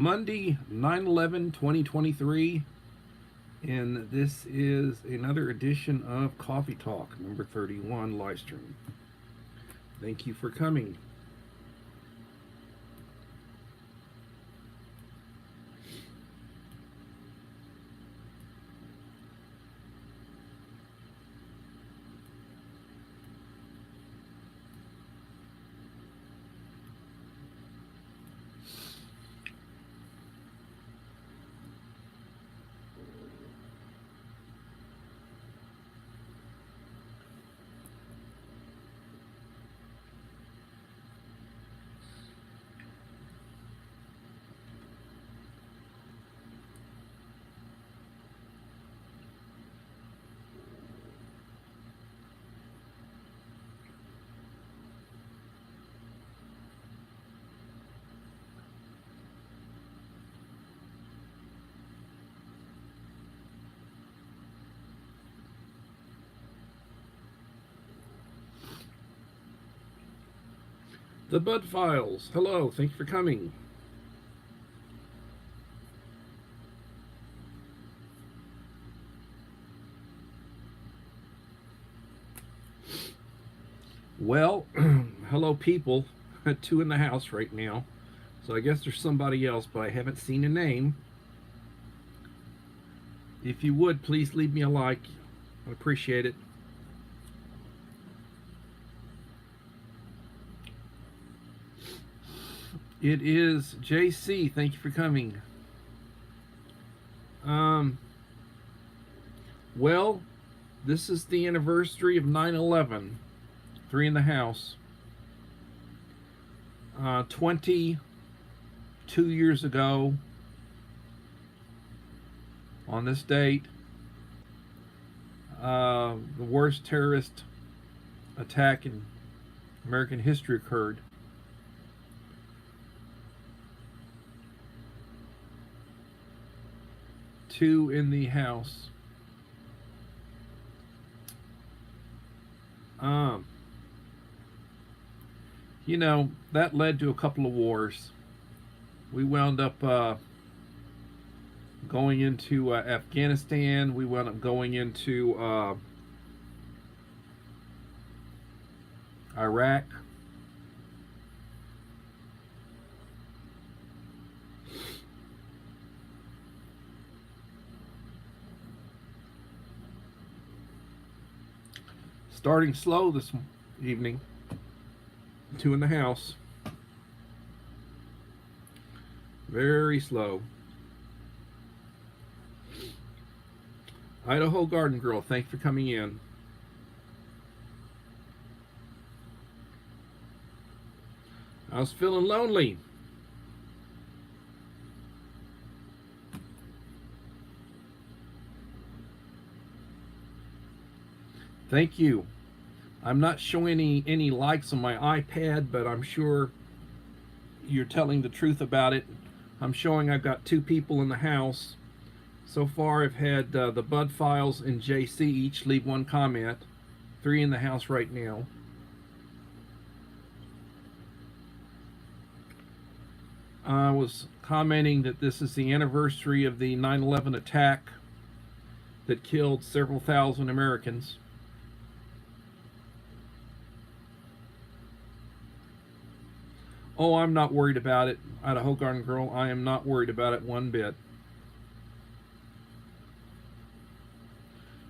Monday, 9/11/2023, and this is another edition of Coffee Talk, number 31, Livestream. Thank you for coming. The Bud Files. Hello, thank you for coming. Well, hello people. Two in the house right now. So I guess there's somebody else, but I haven't seen a name. If you would, please leave me a like. I'd appreciate it. It is JC. Thank you for coming. Well, this is the anniversary of 9/11. Three in the house. 22 years ago, on this date, the worst terrorist attack in American history occurred. Two in the house. You know, that led to a couple of wars. We wound up going into Afghanistan. We wound up going into Iraq. Starting slow this evening. Two in the house. Very slow. Idaho Garden Girl, thanks for coming in. I was feeling lonely. Thank you. I'm not showing any likes on my iPad, but I'm sure you're telling the truth about it. I'm showing I've got two people in the house. So far I've had the Bud Files and JC each leave one comment. Three in the house right now. I was commenting that this is the anniversary of the 9/11 attack that killed several thousand Americans. Oh, I'm not worried about it, Idaho Garden Girl. I am not worried about it one bit.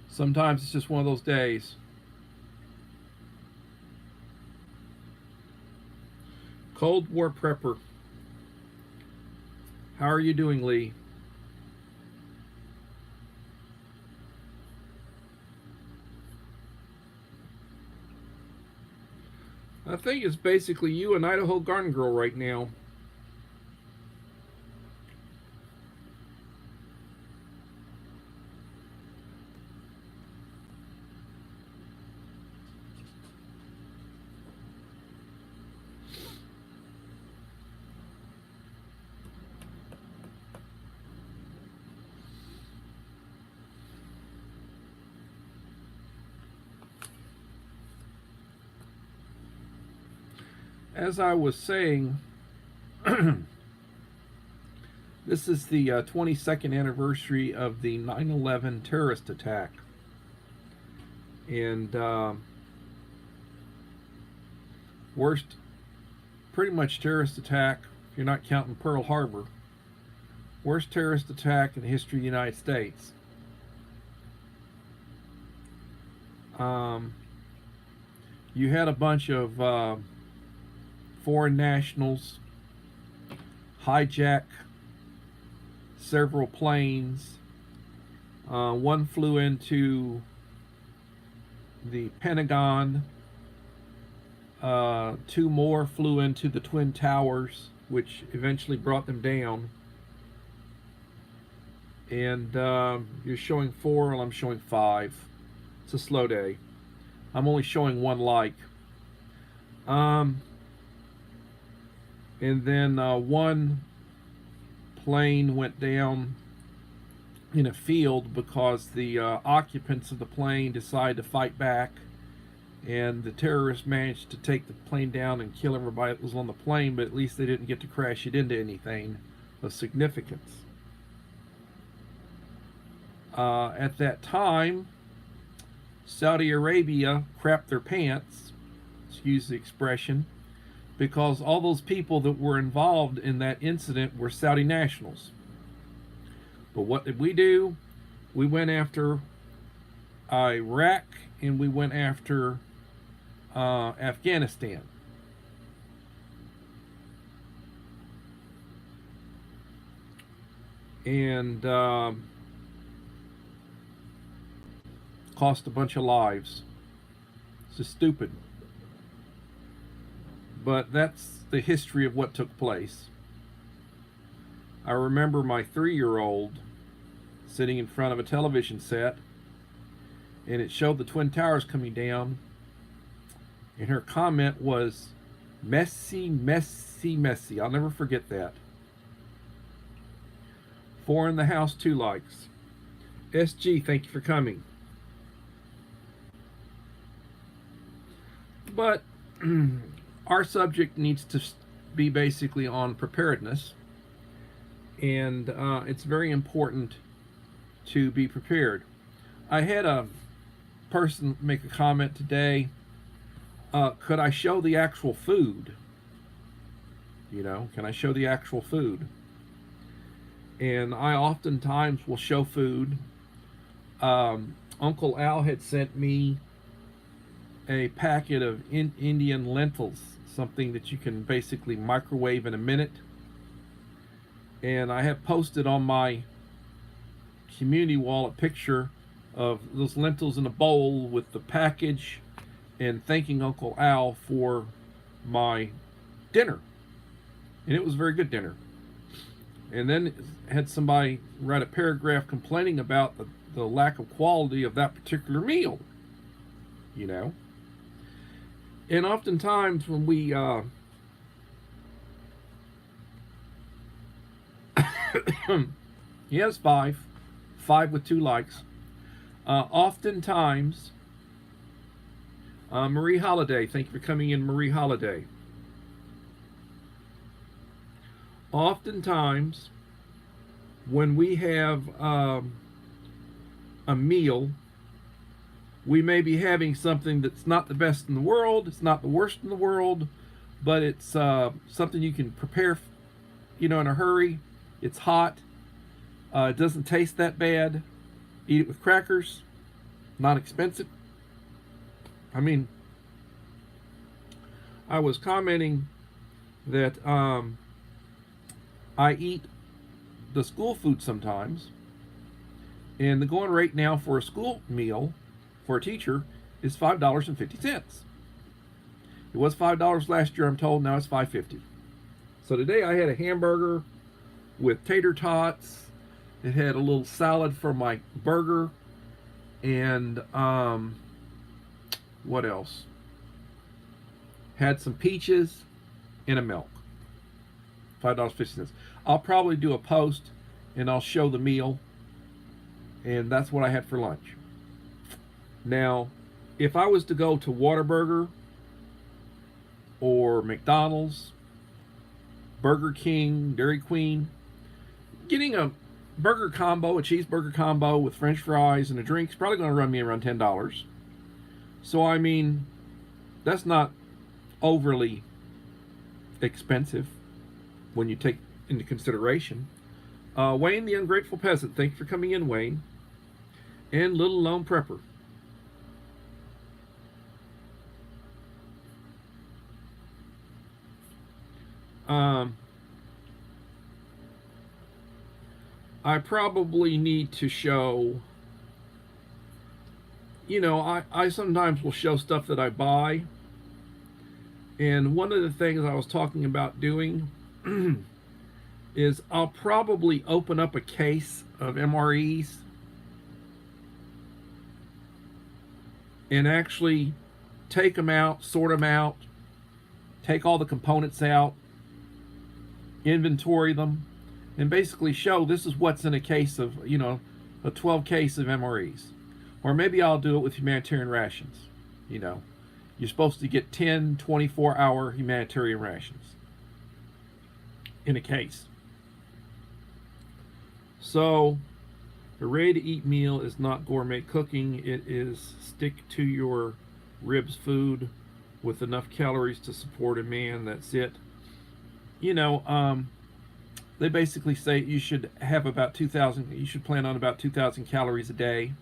Sometimes it's just one of those days. Cold War Prepper. How are you doing, Lee? I think it's basically you and Idaho Garden Girl right now. As I was saying, This is the 22nd anniversary of the 9/11 terrorist attack. And worst, pretty much terrorist attack, if you're not counting Pearl Harbor, worst terrorist attack in the history of the United States. You had a bunch of foreign nationals hijack several planes. One flew into the Pentagon. Two more flew into the Twin Towers, which eventually brought them down. And you're showing 4, and I'm showing 5. It's a slow day. I'm only showing 1 like. And then one plane went down in a field because the occupants of the plane decided to fight back, and the terrorists managed to take the plane down and kill everybody that was on the plane, but at least they didn't get to crash it into anything of significance. At that time, Saudi Arabia crapped their pants, excuse the expression, because all those people that were involved in that incident were Saudi nationals. But what did we do? We went after Iraq, and we went after Afghanistan. And cost a bunch of lives. It's just stupid. But that's the history of what took place. I remember my 3-year-old sitting in front of a television set, and it showed the Twin Towers coming down, and her comment was, "Messy, messy, messy." I'll never forget that. 4 in the house, 2 likes. SG, thank you for coming. But our subject needs to be basically on preparedness, and it's very important to be prepared. I had a person make a comment today, could I show the actual food? You know, can I show the actual food? And I oftentimes will show food. Uncle Al had sent me a packet of Indian lentils, something that you can basically microwave in a minute. And I have posted on my community wall a picture of those lentils in a bowl with the package, and thanking Uncle Al for my dinner. And it was a very good dinner. And then had somebody write a paragraph complaining about the lack of quality of that particular meal, you know. And oftentimes when we yes, 5 with 2 likes. Oftentimes, Marie Holiday, thank you for coming in, Marie Holiday. Oftentimes, when we have a meal, we may be having something that's not the best in the world, it's not the worst in the world, but it's something you can prepare, you know, in a hurry. It's hot. It doesn't taste that bad. Eat it with crackers. Not expensive. I mean, I was commenting that I eat the school food sometimes, and the going rate now for a school meal for a teacher is $5.50. It was $5 last year, I'm told. Now it's $5.50. So today I had a hamburger with tater tots. It had a little salad for my burger, and what else? Had some peaches and a milk. $5.50. I'll probably do a post and I'll show the meal, and that's what I had for lunch. Now, if I was to go to Whataburger or McDonald's, Burger King, Dairy Queen, getting a burger combo, a cheeseburger combo with French fries and a drink is probably going to run me around $10. So I mean, that's not overly expensive when you take into consideration. Wayne the Ungrateful Peasant, thanks for coming in, Wayne. And Little Lone Prepper. I probably need to show, I sometimes will show stuff that I buy. And one of the things I was talking about doing is I'll probably open up a case of MREs and actually take them out, sort them out, take all the components out, inventory them, and basically show this is what's in a case of, a 12 case of MREs. Or maybe I'll do it with humanitarian rations. You're supposed to get 10 24-hour humanitarian rations in a case. So a ready-to-eat meal is not gourmet cooking. It is stick to your ribs food with enough calories to support a man. That's it. They basically say you should have about 2,000. You should plan on about 2,000 calories a day.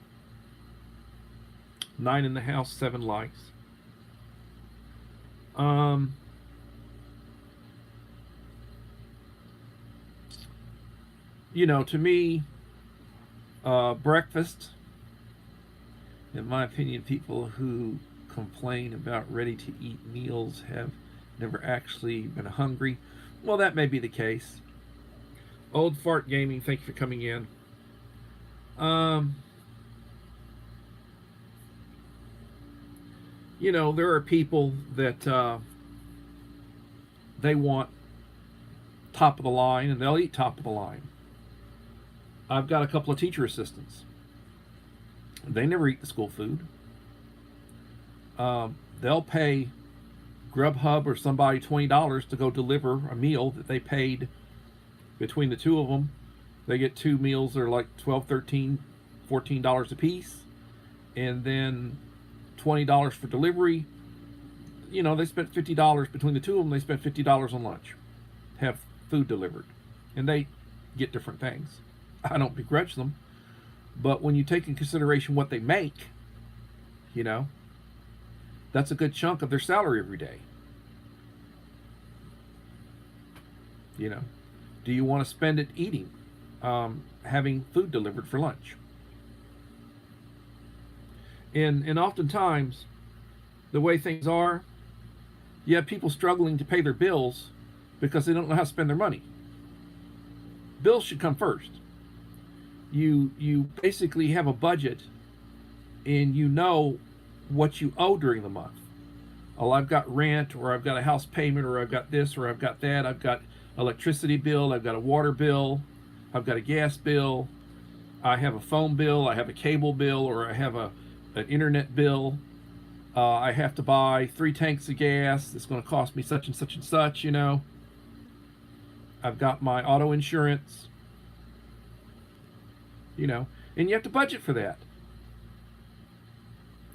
9 in the house, 7 likes. To me, breakfast, in my opinion, people who complain about ready-to-eat meals have never actually been hungry. Well, that may be the case. Old Fart Gaming, thank you for coming in. There are people that they want top of the line, and they'll eat top of the line. I've got a couple of teacher assistants. They never eat the school food. They'll pay Grubhub or somebody $20 to go deliver a meal that they paid between the two of them. They get 2 meals that are like $12, $13, $14 a piece, and then $20 for delivery. They spent $50 between the two of them. They spent $50 on lunch, have food delivered, and they get different things. I don't begrudge them, but when you take in consideration what they make, that's a good chunk of their salary every day. Do you want to spend it eating, having food delivered for lunch? And oftentimes, the way things are, you have people struggling to pay their bills because they don't know how to spend their money. Bills should come first. You basically have a budget, and you know what you owe during the month. Oh, I've got rent, or I've got a house payment, or I've got this, or I've got that. I've got electricity bill, I've got a water bill, I've got a gas bill, I have a phone bill, I have a cable bill, or I have an internet bill. I have to buy 3 tanks of gas. It's going to cost me such and such and such, I've got my auto insurance, and you have to budget for that.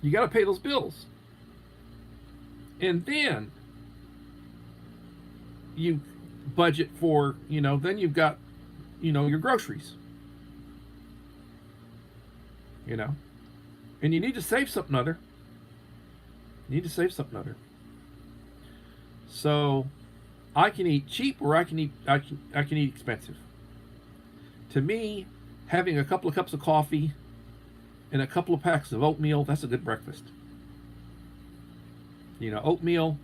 You got to pay those bills. And then you budget for, then you've got, your groceries. And you need to save something other. So I can eat cheap, or I can eat expensive. To me, having a couple of cups of coffee and a couple of packs of oatmeal, that's a good breakfast. Oatmeal,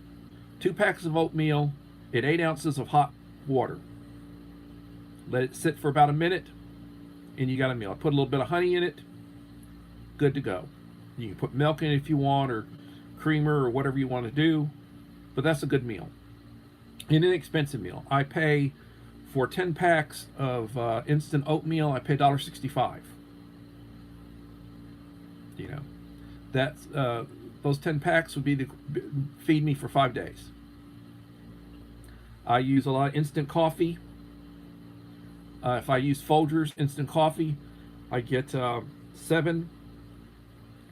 2 packs of oatmeal and 8 ounces of hot water. Let it sit for about a minute, and you got a meal. I put a little bit of honey in it, good to go. You can put milk in it if you want, or creamer, or whatever you want to do, but that's a good meal. An inexpensive meal. I pay for 10 packs of instant oatmeal, I pay $1.65. That's those 10 packs would be to feed me for 5 days. I use a lot of instant coffee. If I use Folgers instant coffee, I get 7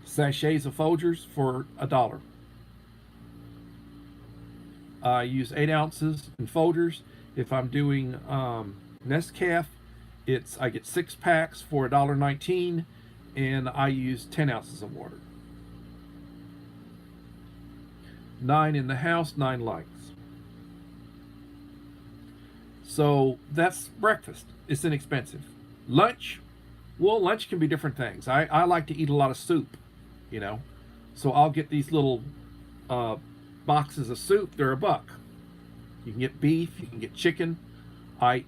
sachets of Folgers for $1. I use 8 ounces in Folgers. If I'm doing Nescaf, I get 6 packs for $1.19, and I use 10 ounces of water. 9 in the house, 9 likes. So that's breakfast. It's inexpensive. Lunch, well, lunch can be different things. I like to eat a lot of soup, you know. So I'll get these little boxes of soup. They're $1. You can get beef, you can get chicken. I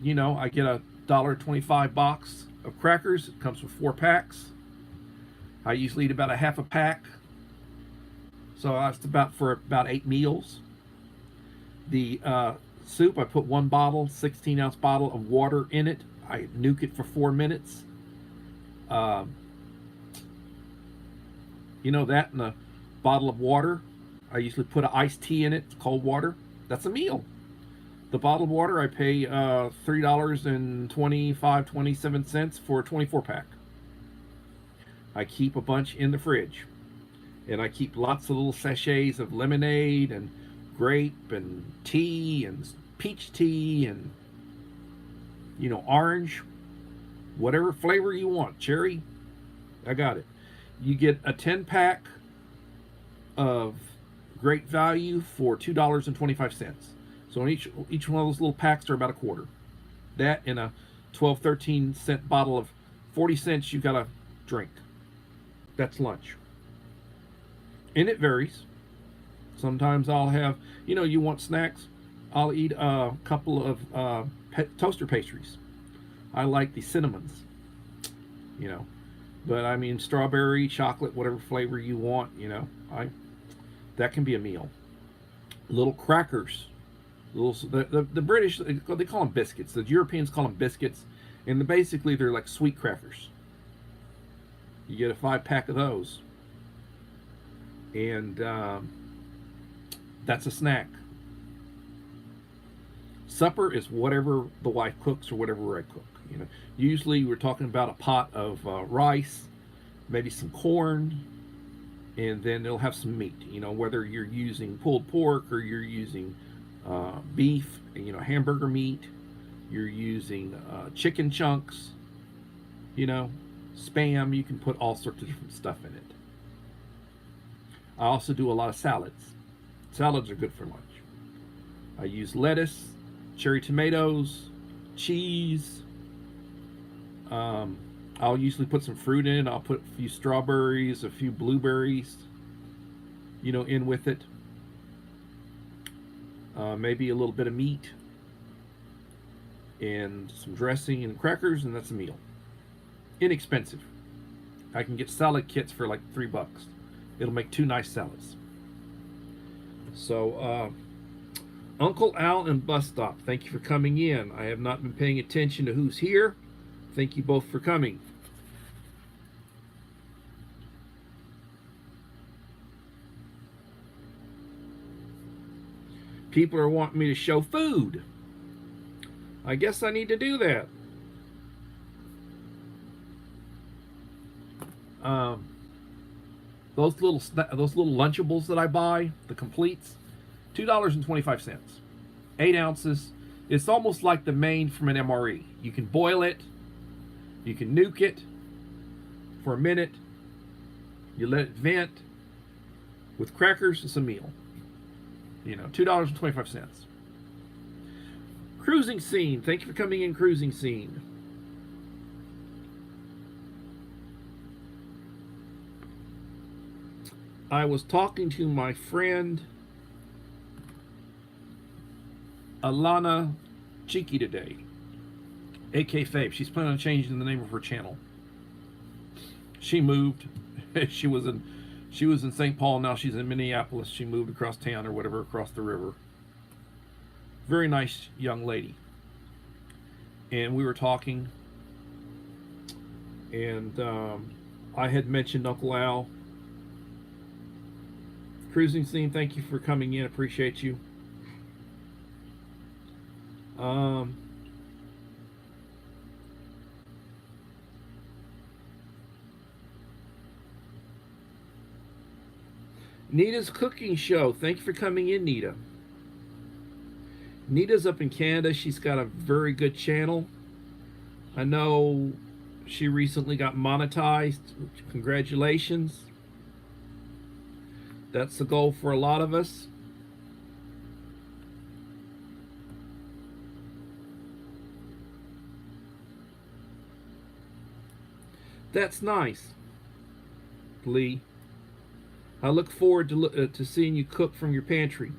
get a $1.25 box of crackers. It comes with 4 packs. I usually eat about a half a pack. So that's for about 8 meals. The soup, I put 1 bottle, 16-ounce bottle of water in it. I nuke it for 4 minutes. That in a bottle of water. I usually put an iced tea in it, cold water. That's a meal. The bottled water, I pay $3.27 for a 24-pack. I keep a bunch in the fridge. And I keep lots of little sachets of lemonade and grape and tea and peach tea and, orange. Whatever flavor you want. Cherry, I got it. You get a 10-pack of great value for $2.25. So in each one of those little packs are about a quarter. That in a 12-13 cent bottle of 40 cents you got to drink. That's lunch. And it varies. Sometimes I'll have, you want snacks, I'll eat a couple of toaster pastries. I like the cinnamons, but I mean strawberry, chocolate, whatever flavor you want, that can be a meal. Little crackers, the British, they call them biscuits. The Europeans call them biscuits, and basically they're like sweet crackers. You get a 5-pack of those, and that's a snack. Supper is whatever the wife cooks or whatever I cook. Usually we're talking about a pot of rice, maybe some corn, and then it'll have some meat. Whether you're using pulled pork or you're using beef, hamburger meat, you're using chicken chunks, spam. You can put all sorts of different stuff in it. I also do a lot of salads. Salads are good for lunch. I use lettuce, cherry tomatoes, cheese. I'll usually put some fruit in. I'll put a few strawberries, a few blueberries, in with it. Maybe a little bit of meat and some dressing and crackers, and that's a meal. Inexpensive. I can get salad kits for like $3. It'll make 2 nice salads. So, Uncle Al and Bus Stop, thank you for coming in. I have not been paying attention to who's here. Thank you both for coming. People are wanting me to show food. I guess I need to do that. Those little Lunchables that I buy, the completes, $2.25. 8 ounces. It's almost like the main from an MRE. You can boil it. You can nuke it for a minute. You let it vent. With crackers, it's a meal. $2.25. Cruising Scene. Thank you for coming in, Cruising Scene. I was talking to my friend Alana Cheeky today. AK Fabe. She's planning on changing the name of her channel. She moved. She was in St. Paul. Now she's in Minneapolis. She moved across town or whatever, across the river. Very nice young lady. And we were talking, and I had mentioned Uncle Al. Cruising Scene, thank you for coming in. Appreciate you. Nita's Cooking Show. Thank you for coming in, Nita. Nita's up in Canada. She's got a very good channel. I know she recently got monetized. Congratulations. That's the goal for a lot of us. That's nice, Lee. I look forward to seeing you cook from your pantry.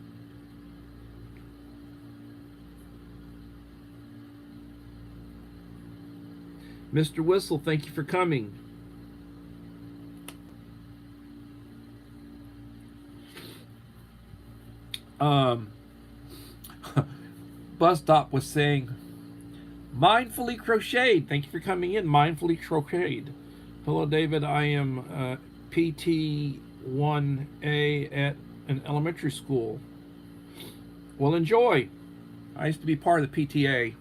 Mr. Whistle, thank you for coming. Bus Stop was saying, mindfully crocheted. Thank you for coming in. Mindfully crocheted. Hello, David. I am PT1A at an elementary school. Well, enjoy. I used to be part of the PTA.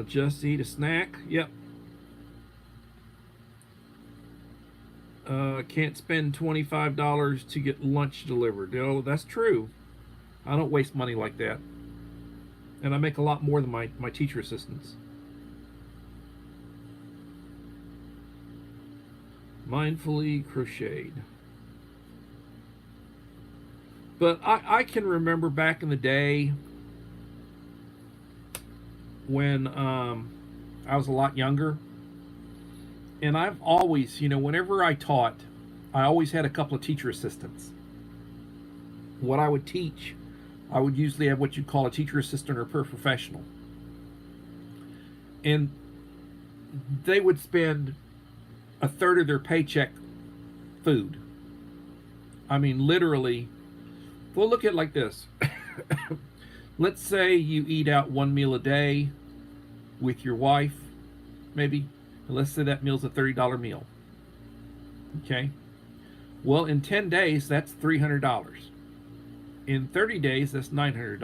Just eat a snack. Yep. Can't spend $25 to get lunch delivered. Oh, that's true. I don't waste money like that. And I make a lot more than my teacher assistants. Mindfully crocheted. But I can remember back in the day when I was a lot younger. And I've always, whenever I taught, I always had a couple of teacher assistants. What I would teach, I would usually have what you'd call a teacher assistant or paraprofessional. And they would spend a third of their paycheck food. I mean, literally. Well, look at it like this. Let's say you eat out one meal a day with your wife, maybe. Let's say that meal's a $30 meal. Okay. Well, in 10 days, that's $300. In 30 days, that's $900.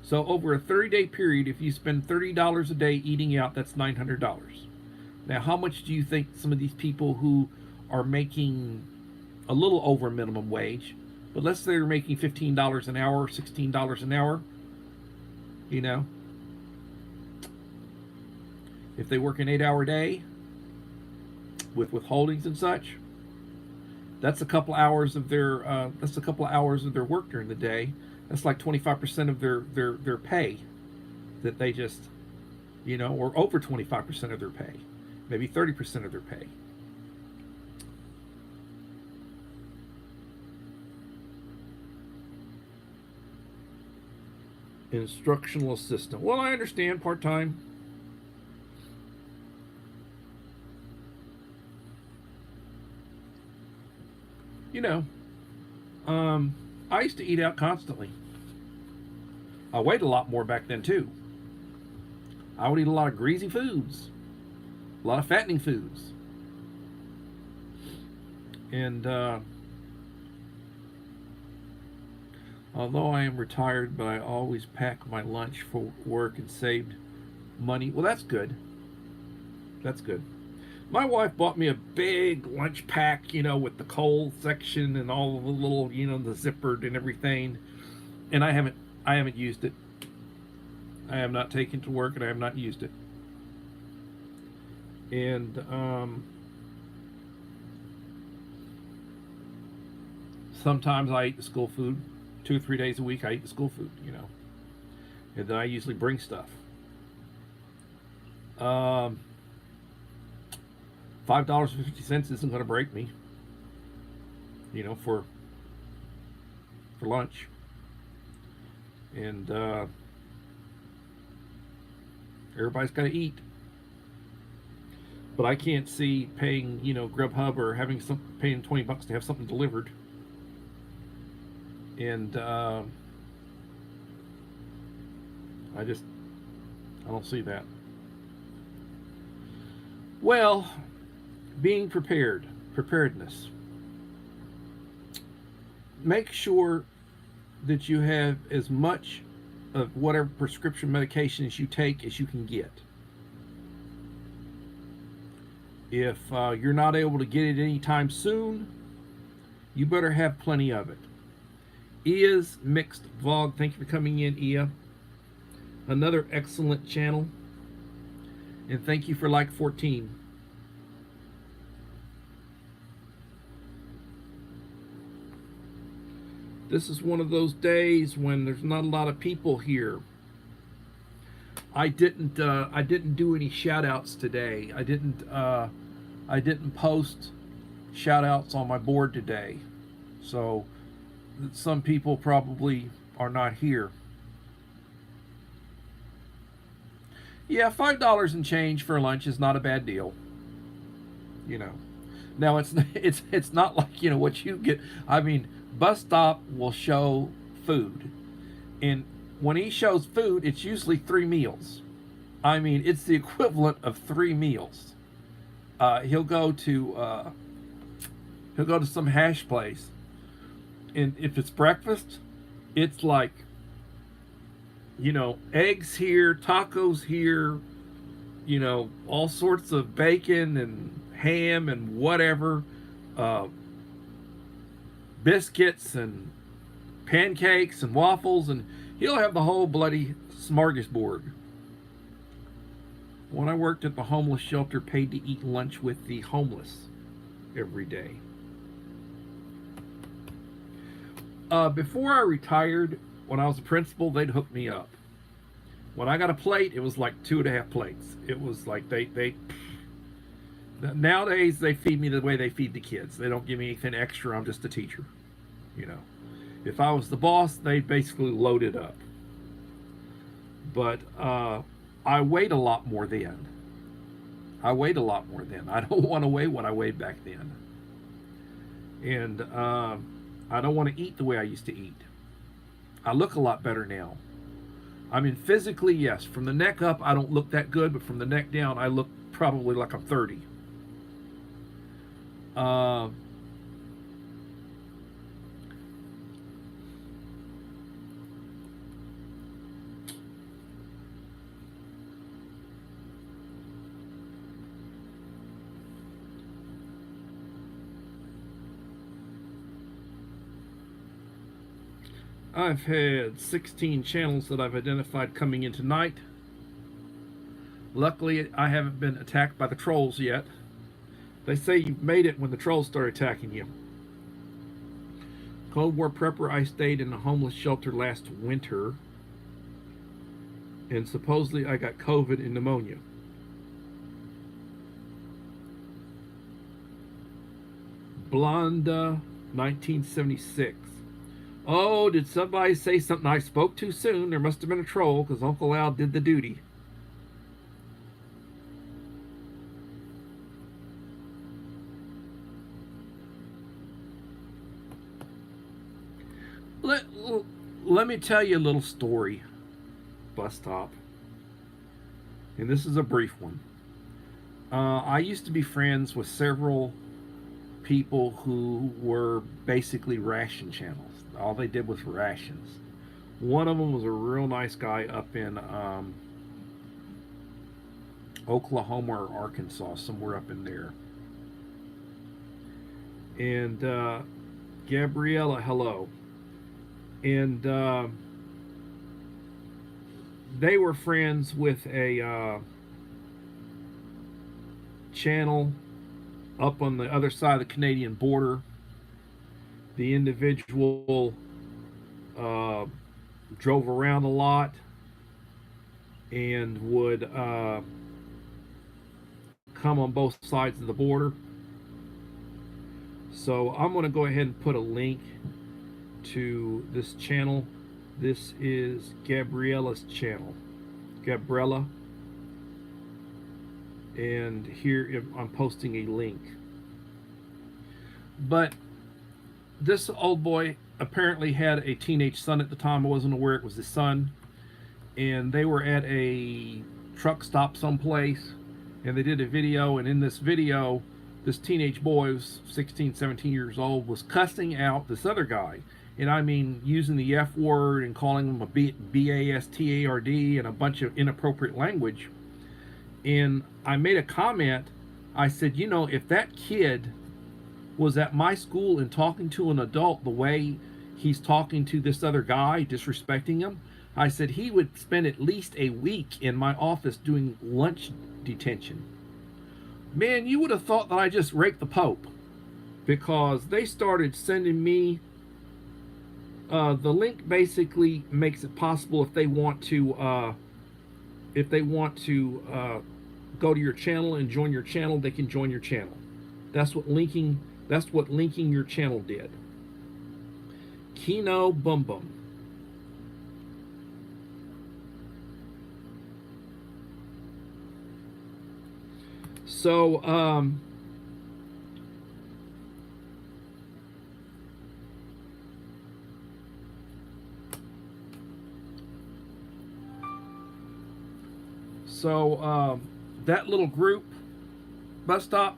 So over a 30-day period, if you spend $30 a day eating out, that's $900. Now, how much do you think some of these people who are making a little over minimum wage, but let's say they're making $15 an hour, $16 an hour, if they work an 8-hour day with withholdings and such, that's a couple hours of their work during the day. That's like 25% of their pay that they just, or over 25% of their pay, maybe 30% of their pay. Instructional assistant. Well, I understand part-time. I used to eat out constantly. I weighed a lot more back then too. I would eat a lot of greasy foods, a lot of fattening foods. And although I am retired, but I always pack my lunch for work and saved money. Well, that's good. That's good. My wife bought me a big lunch pack, with the coal section and all the little, the zippered and everything. And I haven't used it. I have not taken it to work, and I have not used it. And sometimes I eat the school food. 2 or 3 days a week I eat the school food, And then I usually bring stuff. $5.50 isn't going to break me, for lunch. And everybody's got to eat. But I can't see paying, Grubhub or paying $20 to have something delivered. And I don't see that. Well, being preparedness. Make sure that you have as much of whatever prescription medications you take as you can get. If you're not able to get it anytime soon, You better have plenty of it. Ia's Mixed Vlog, thank you for coming in, Ia. Another excellent channel. And thank you for like 14. This is one of those days when there's not a lot of people here. I didn't do any shout outs today. I didn't post shout outs on my board today. So some people probably are not here. Yeah, $5 and change for lunch is not a bad deal. You know. Now it's not like, you know, what you get. I mean, bus stop will show food. And when he shows food, it's usually 3 meals. I mean, it's the equivalent of 3 meals. He'll go to some hash place, and if it's breakfast, it's like, you know, eggs here, tacos here, you know, all sorts of bacon and ham and whatever, biscuits and pancakes and waffles, and he'll have the whole bloody smorgasbord. When I worked at the homeless shelter, paid to eat lunch with the homeless every day. Before I retired, when I was a principal, they'd hook me up. When I got a plate, it was like 2.5 plates. It was like they nowadays they feed me the way they feed the kids. They don't give me anything extra. I'm just a teacher, you know. If I was the boss, they basically load it up. But I weighed a lot more then. I don't want to weigh what I weighed back then. And I don't want to eat the way I used to eat. I look a lot better now. I mean, physically, yes. From the neck up, I don't look that good, but from the neck down, I look probably like I'm 30. I've had 16 channels that I've identified coming in tonight. Luckily, I haven't been attacked by the trolls yet. They say you've made it when the trolls start attacking you. Cold War prepper, I stayed in a homeless shelter last winter, and supposedly I got COVID and pneumonia. Blonda, 1976. Oh, did somebody say something I spoke too soon? There must have been a troll, because Uncle Al did the duty. Let me tell you a little story, bus stop. And this is a brief one. I used to be friends with several people who were basically ration channels. All they did was rations. One of them was a real nice guy up in Oklahoma or Arkansas, somewhere up in there. And Gabriella, hello. And they were friends with a channel up on the other side of the Canadian border. The individual drove around a lot and would come on both sides of the border. So I'm going to go ahead and put a link to this channel. This is Gabriella's channel. Gabriella. And here I'm posting a link. But this old boy apparently had a teenage son at the time. I wasn't aware it was his son. And they were at a truck stop someplace, and they did a video, and in this video, this teenage boy, was 16, 17 years old, was cussing out this other guy. And I mean, using the F word and calling him a bastard and a bunch of inappropriate language. And I made a comment. I said, you know, if that kid was at my school and talking to an adult the way he's talking to this other guy, disrespecting him. I said he would spend at least a week in my office doing lunch detention. Man, you would have thought that I just raped the Pope, because they started sending me the link. Basically makes it possible if they want to go to your channel and join your channel, they can join your channel. That's what linking your channel did. Kino Bum Bum. So that little group, Bus Stop,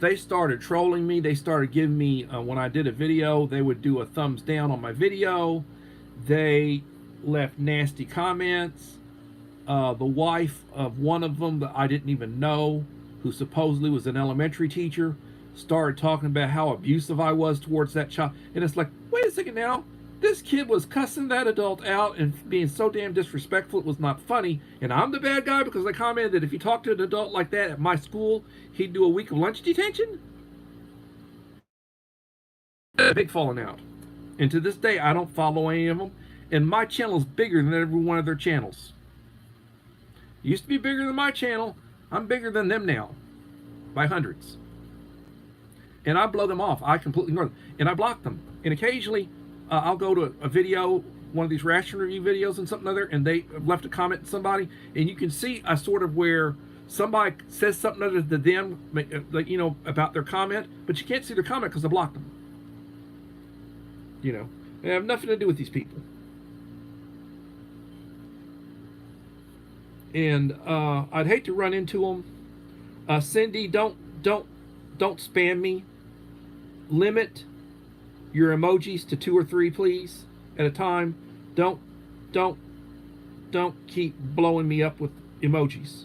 they started trolling me. They started giving me, when I did a video, they would do a thumbs down on my video. They left nasty comments. The wife of one of them that I didn't even know, who supposedly was an elementary teacher, started talking about how abusive I was towards that child. And it's like, wait a second now. This kid was cussing that adult out and being so damn disrespectful it was not funny. And I'm the bad guy because I commented that if you talk to an adult like that at my school, he'd do a week of lunch detention? Big falling out. And to this day, I don't follow any of them. And my channel is bigger than every one of their channels. It used to be bigger than my channel. I'm bigger than them now. By hundreds. And I blow them off. I completely ignore them. And I block them. And occasionally, I'll go to a video, one of these ration review videos and something other, and they left a comment to somebody, and you can see a sort of where somebody says something other than them, like, you know, about their comment, but you can't see their comment because I blocked them. You know, they have nothing to do with these people. And I'd hate to run into them. Cindy, don't spam me. Limit your emojis to 2 or 3, please, at a time. Don't keep blowing me up with emojis.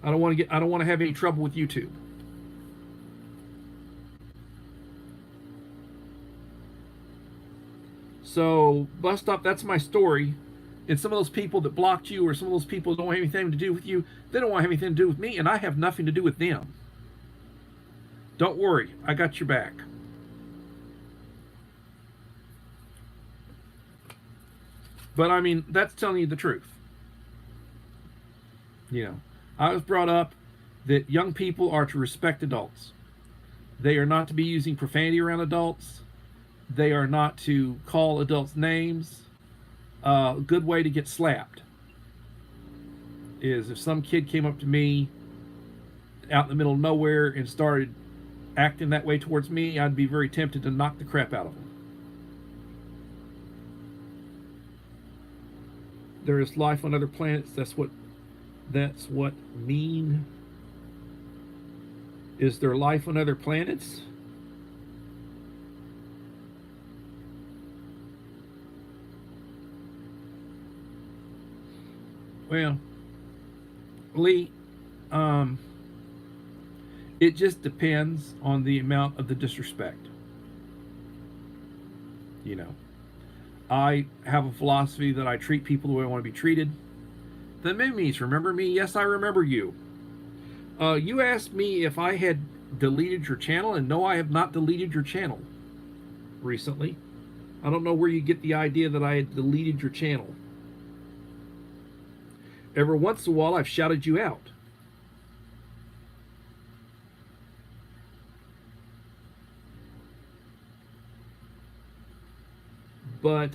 I don't want to have any trouble with YouTube. So, Bus Stop, that's my story. And some of those people that blocked you, or some of those people that don't have anything to do with you, they don't want to have anything to do with me, and I have nothing to do with them. Don't worry, I got your back. But I mean, that's telling you the truth. You know, I was brought up that young people are to respect adults. They are not to be using profanity around adults. They are not to call adults names. A good way to get slapped is if some kid came up to me out in the middle of nowhere and started acting that way towards me, I'd be very tempted to knock the crap out of them. There is life on other planets. That's what mean. Is there life on other planets? Well, Lee, it just depends on the amount of the disrespect. You know, I have a philosophy that I treat people the way I want to be treated. The Mimmies, remember me? Yes, I remember you. You asked me if I had deleted your channel, and no, I have not deleted your channel recently. I don't know where you get the idea that I had deleted your channel. Every once in a while, I've shouted you out. But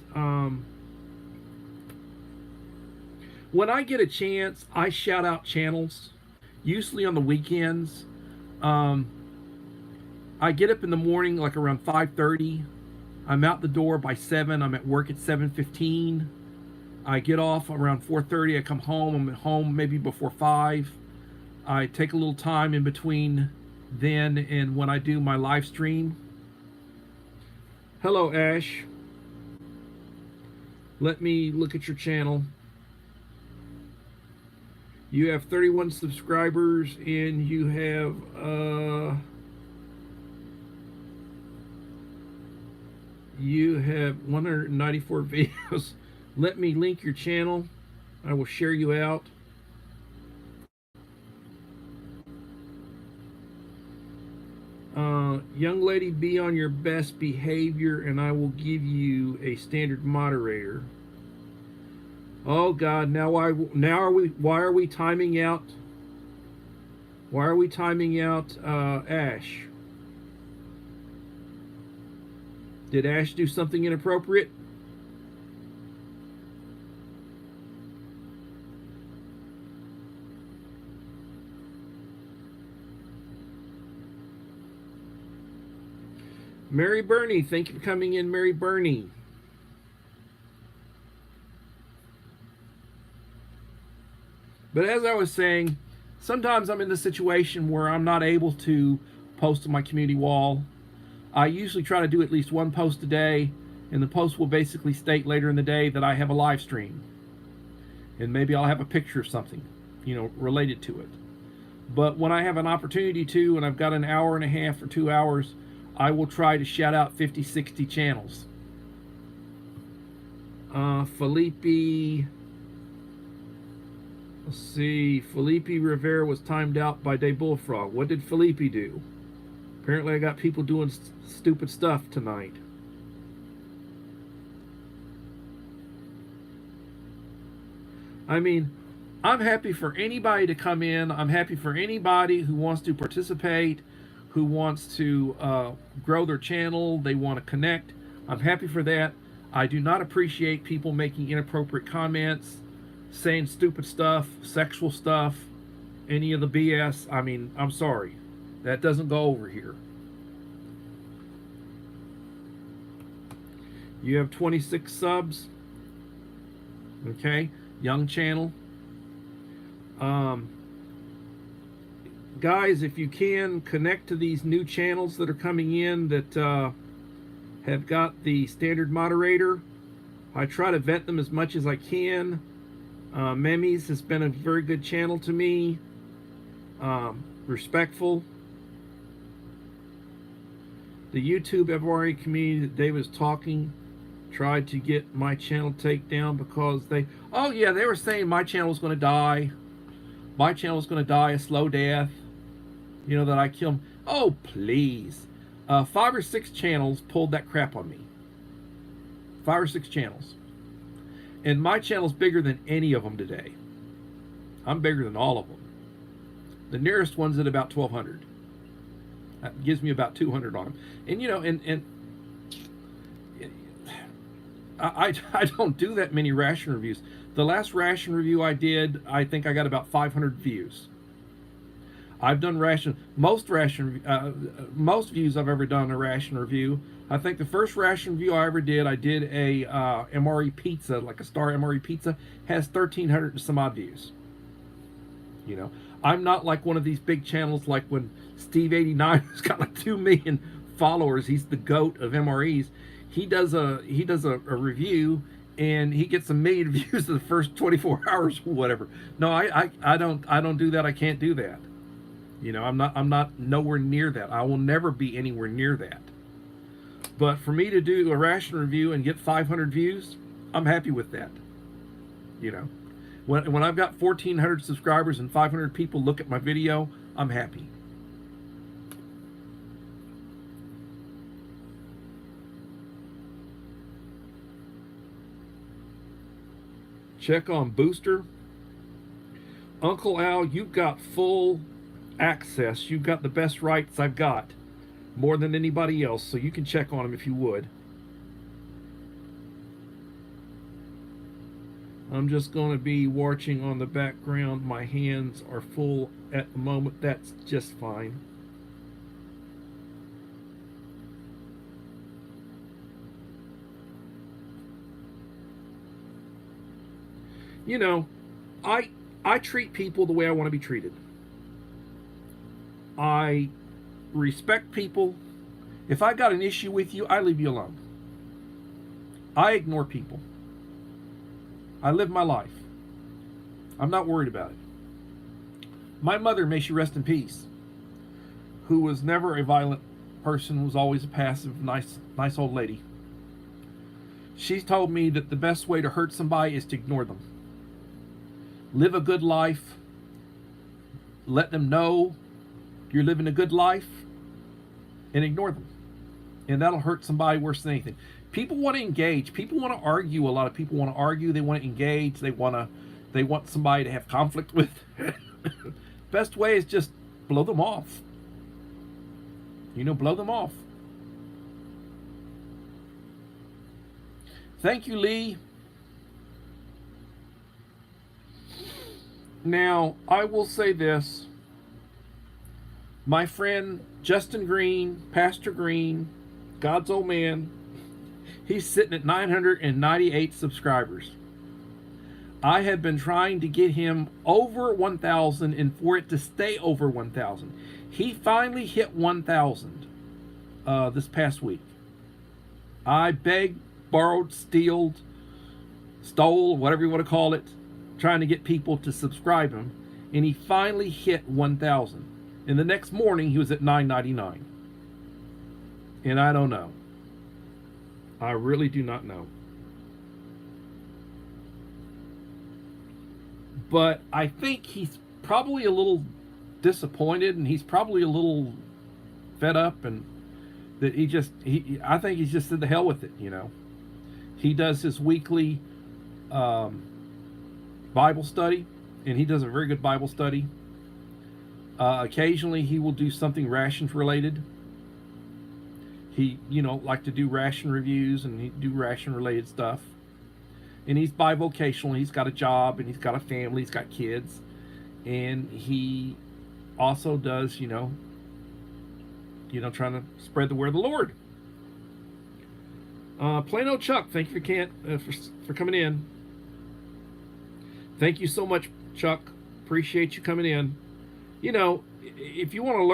when I get a chance, I shout out channels, usually on the weekends. I get up in the morning like around 5:30. I'm out the door by 7. I'm at work at 7:15. I get off around 4:30. I come home. I'm at home maybe before 5. I take a little time in between then and when I do my live stream. Hello, Ash. Let me look at your channel. You have 31 subscribers, and you have you have 194 videos. Let me link your channel. I will share you out. Young lady, be on your best behavior, and I will give you a standard moderator. Oh God! Why are we timing out? Why are we timing out Ash? Did Ash do something inappropriate? Mary Bernie, thank you for coming in, Mary Bernie. But as I was saying, sometimes I'm in the situation where I'm not able to post on my community wall. I usually try to do at least one post a day, and the post will basically state later in the day that I have a live stream. And maybe I'll have a picture of something, related to it. But when I have an opportunity to, and I've got an hour and a half or 2 hours, I will try to shout out 50, 60 channels. Felipe, let's see, Felipe Rivera was timed out by Day Bullfrog. What did Felipe do? Apparently I got people doing stupid stuff tonight. I mean, I'm happy for anybody to come in. I'm happy for anybody who wants to participate, who wants to grow their channel, they want to connect. I'm happy for that. I do not appreciate people making inappropriate comments, saying stupid stuff, sexual stuff, any of the BS. I mean, I'm sorry. That doesn't go over here. You have 26 subs. Okay, young channel. Guys, if you can, connect to these new channels that are coming in that have got the standard moderator. I try to vet them as much as I can. Memes has been a very good channel to me. Respectful. The YouTube FRA community that Dave was talking tried to get my channel taken down because they were saying my channel was going to die. My channel was going to die a slow death. That I kill them. Oh, please. 5 or 6 channels pulled that crap on me. 5 or 6 channels. And my channel's bigger than any of them today. I'm bigger than all of them. The nearest one's at about 1,200. That gives me about 200 on them. And I don't do that many ration reviews. The last ration review I did, I think I got about 500 views. I've done most views I've ever done a ration review. I think the first ration review I ever did, I did a MRE pizza, like a star MRE pizza, has 1,300 and some odd views. I'm not like one of these big channels like when Steve89 has got like 2 million followers. He's the GOAT of MREs. He does a review and he gets 1 million views in the first 24 hours or whatever. No, I don't do that. I can't do that. I'm not nowhere near that. I will never be anywhere near that. But for me to do a ration review and get 500 views, I'm happy with that. When I've got 1,400 subscribers and 500 people look at my video, I'm happy. Check on Booster. Uncle Al, you've got full access. You've got the best rights I've got, more than anybody else, so you can check on him if you would. I'm just going to be watching on the background. My hands are full at the moment. That's just fine. I treat people the way I want to be treated. I respect people. If I got an issue with you, I leave you alone. I ignore people. I live my life. I'm not worried about it. My mother, may she rest in peace, who was never a violent person, was always a passive, nice old lady. She told me that the best way to hurt somebody is to ignore them. Live a good life. Let them know you're living a good life, and ignore them. And that'll hurt somebody worse than anything. People want to engage. People want to argue. A lot of people want to argue. They want to engage. They want somebody to have conflict with. Best way is just blow them off. Blow them off. Thank you, Lee. Now, I will say this. My friend Justin Green, Pastor Green, God's old man, he's sitting at 998 subscribers. I have been trying to get him over 1,000 and for it to stay over 1,000. He finally hit 1,000 this past week. I begged, borrowed, stole, whatever you want to call it, trying to get people to subscribe him, and he finally hit 1,000. And the next morning, he was at 999. And I don't know. I really do not know. But I think he's probably a little disappointed, and he's probably a little fed up, and that I think he's just said the hell with it, He does his weekly Bible study, and he does a very good Bible study. Occasionally he will do something rations related. He, like to do ration reviews, and he do ration related stuff. And he's bivocational. He's got a job, and he's got a family. He's got kids, and he also does, trying to spread the word of the Lord. Plain old Chuck, thank you for coming in. Thank you so much, Chuck. Appreciate you coming in. If you want to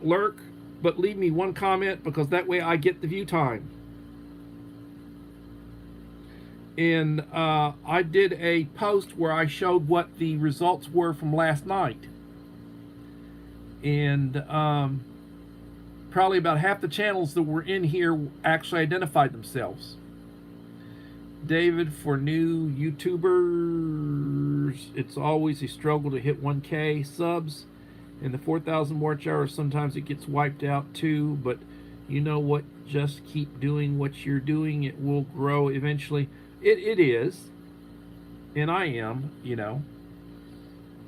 lurk, but leave me one comment, because that way I get the view time. And I did a post where I showed what the results were from last night. And probably about half the channels that were in here actually identified themselves. David, for new YouTubers, it's always a struggle to hit 1K subs. In the 4,000 watch hours, sometimes it gets wiped out too. But you know what? Just keep doing what you're doing. It will grow eventually. It is. And I am,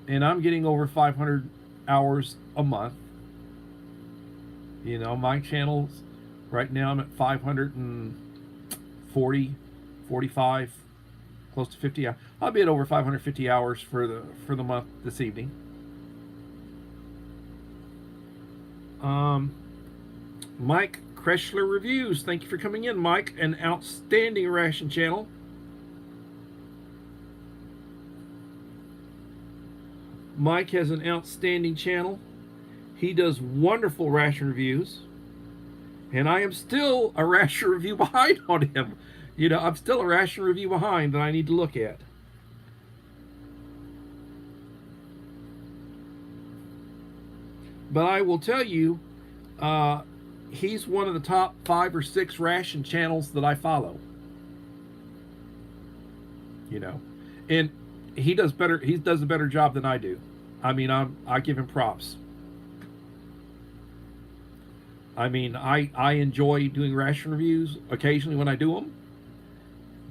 And I'm getting over 500 hours a month. My channels, right now I'm at 540, 45, close to 50. I'll be at over 550 hours for the month this evening. Mike Kreshler Reviews, thank you for coming in, Mike. An outstanding ration channel. Mike has an outstanding channel. He does wonderful ration reviews, and I am still a ration review behind on him. I'm still a ration review behind that I need to look at. But I will tell you, he's one of the top 5 or 6 ration channels that I follow. And he does better. He does a better job than I do. I give him props. I enjoy doing ration reviews occasionally when I do them,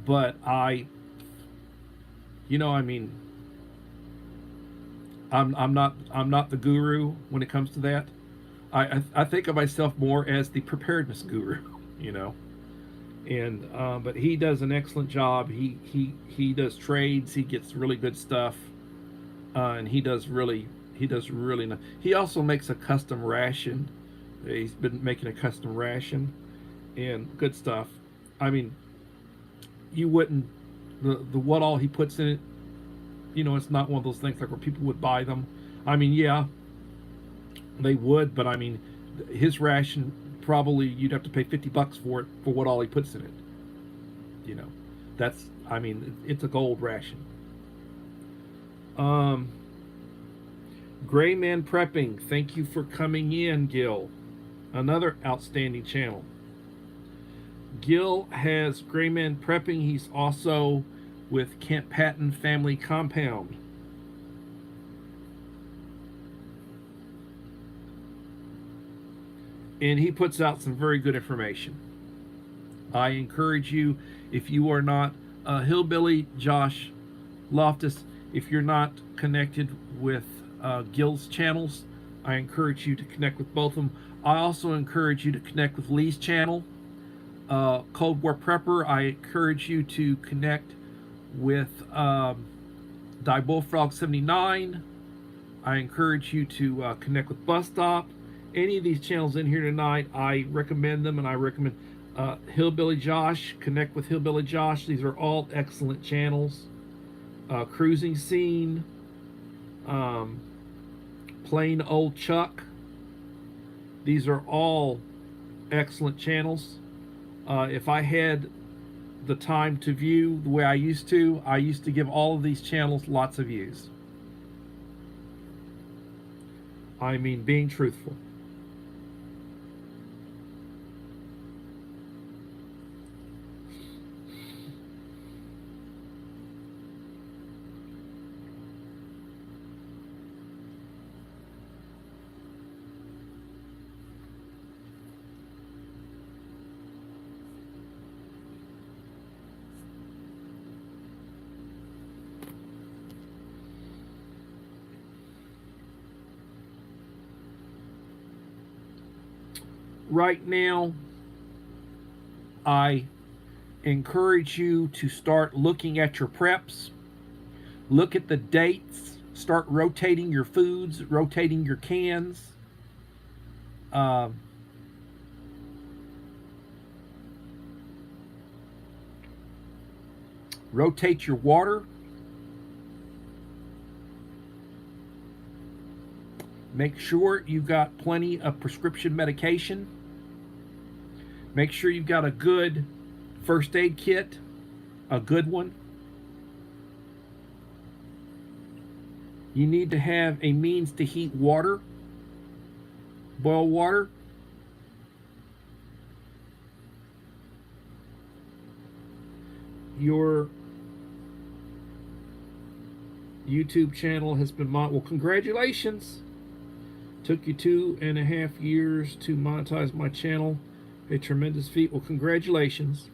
but I'm not the guru when it comes to that. I think of myself more as the preparedness guru, And but he does an excellent job. He does trades. He gets really good stuff, and he does really nice. He also makes a custom ration. He's been making a custom ration, and good stuff. You wouldn't the what all he puts in it. It's not one of those things like where people would buy them. Yeah, they would, but his ration, probably you'd have to pay $50 for it, for what all he puts in it. That's, it's a gold ration. Gray Man Prepping, thank you for coming in, Gil. Another outstanding channel. Gil has Gray Man Prepping. He's also with Kent Patton Family Compound. And he puts out some very good information. I encourage you, if you are not Hillbilly Josh Loftus, if you're not connected with Gil's channels, I encourage you to connect with both of them. I also encourage you to connect with Lee's channel, Cold War Prepper. I encourage you to connect with Die Bullfrog 79. I encourage you to connect with Bus Stop. Any of these channels in here tonight, I recommend them, and I recommend Hillbilly Josh. Connect with Hillbilly Josh. These are all excellent channels. Cruising Scene, Plain Old Chuck. These are all excellent channels. If I had the time to view the way I used to give all of these channels lots of views. I mean, being truthful. Right now, I encourage you to start looking at your preps. Look at the dates. Start rotating your foods, rotating your cans. Rotate your water. Make sure you've got plenty of prescription medication. Make sure you've got a good first aid kit, a good one. You need to have a means to heat water, boil water. Your YouTube channel has been well, congratulations. Took you 2.5 years to monetize my channel. A tremendous feat. Well, congratulations.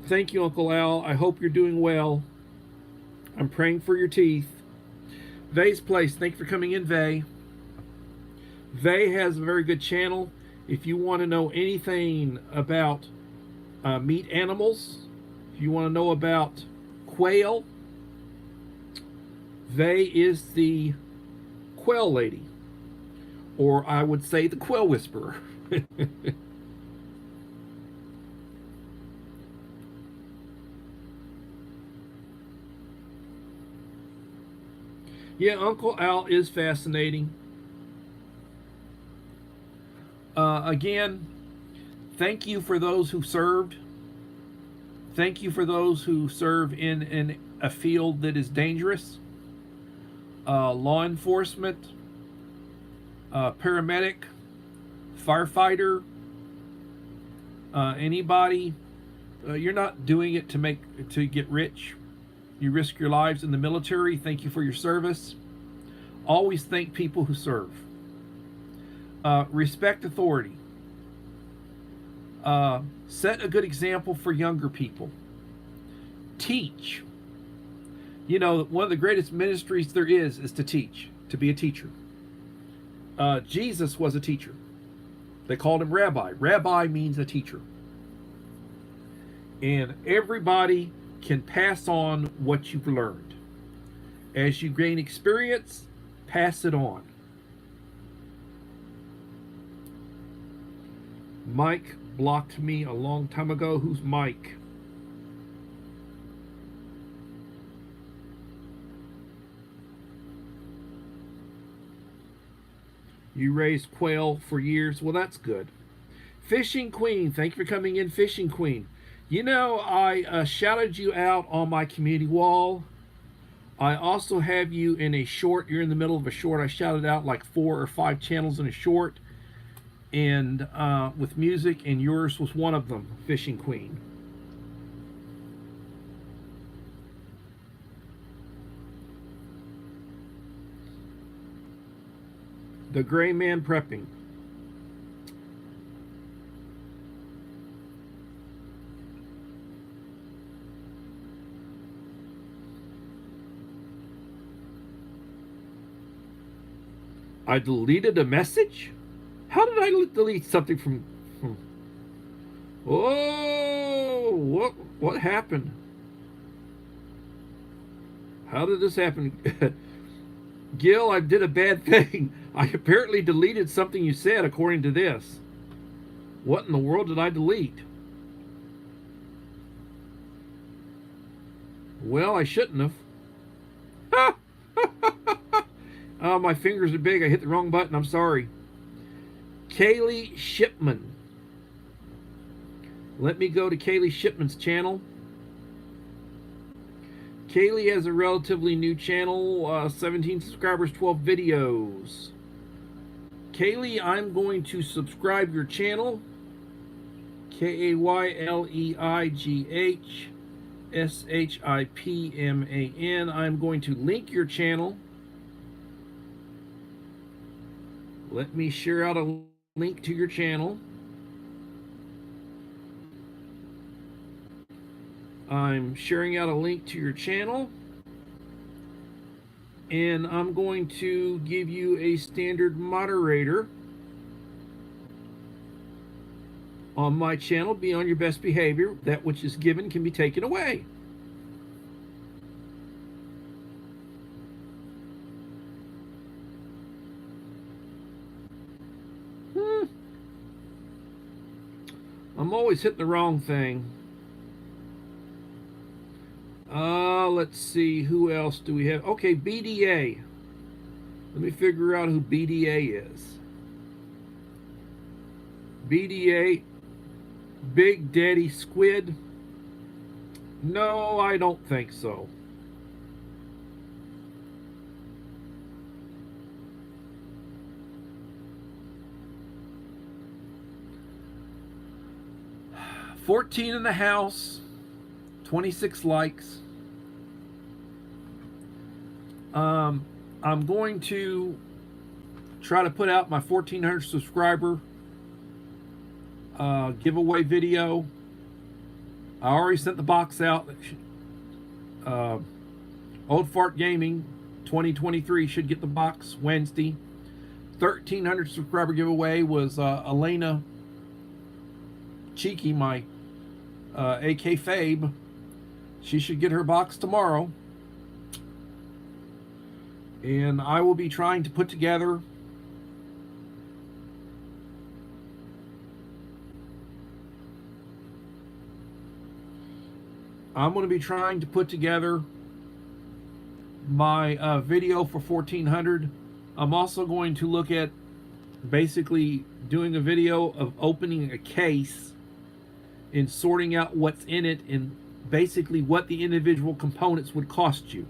Thank you, Uncle Al. I hope you're doing well. I'm praying for your teeth. Vay's Place, thank you for coming in, Vay. Vay has a very good channel. If you want to know anything about meat animals, if you want to know about quail, Vay is the quail lady. Or I would say the quail whisperer. Yeah, Uncle Al is fascinating. Again, thank you for those who served. Thank you for those who serve in a field that is dangerous. Law enforcement, paramedic, firefighter, anybody. You're not doing it to get rich. You risk your lives in the military. Thank you for your service. Always thank people who serve. Respect authority. Set a good example for younger people. Teach. You know, one of the greatest ministries there is to teach, to be a teacher. Jesus was a teacher. They called him rabbi. Rabbi means a teacher. And everybody can pass on what you've learned. As you gain experience, pass it on. Mike blocked me a long time ago. Who's Mike? You raised quail for years. Well, that's good. Fishing Queen, thank you for coming in, Fishing Queen. You know, I shouted you out on my community wall. I also have you in a short. You're in the middle of a short. I shouted out like 4 or 5 channels in a short, and with music, and yours was one of them, Fishing Queen. The Gray Man Prepping. I deleted a message? How did I delete something from... Oh, what happened? How did this happen? Gil, I did a bad thing. I apparently deleted something you said according to this. What in the world did I delete? Well, I shouldn't have. Oh, my fingers are big. I hit the wrong button. I'm sorry. Kaylee Shipman. Let me go to Kaylee Shipman's channel. Kaylee has a relatively new channel, 17 subscribers, 12 videos. Kaylee, I'm going to subscribe your channel. KayleeGhShipman. I'm going to link your channel. Let me share out a link to your channel. I'm sharing out a link to your channel. And I'm going to give you a standard moderator on my channel. Be on your best behavior. That which is given can be taken away. I'm always hitting the wrong thing. Let's see, who else do we have? Okay, BDA. Let me figure out who BDA is. BDA, Big Daddy Squid. No, I don't think so. $14 in the house, 26 likes. I'm going to try to put out my 1,400 subscriber giveaway video. I already sent the box out. Old Fart Gaming 2023 should get the box Wednesday. 1,300 subscriber giveaway was Elena Cheeky, my AK Fabe. She should get her box tomorrow. And I will be trying to put together my video for 1,400. I'm also going to look at basically doing a video of opening a case and sorting out what's in it and basically what the individual components would cost you.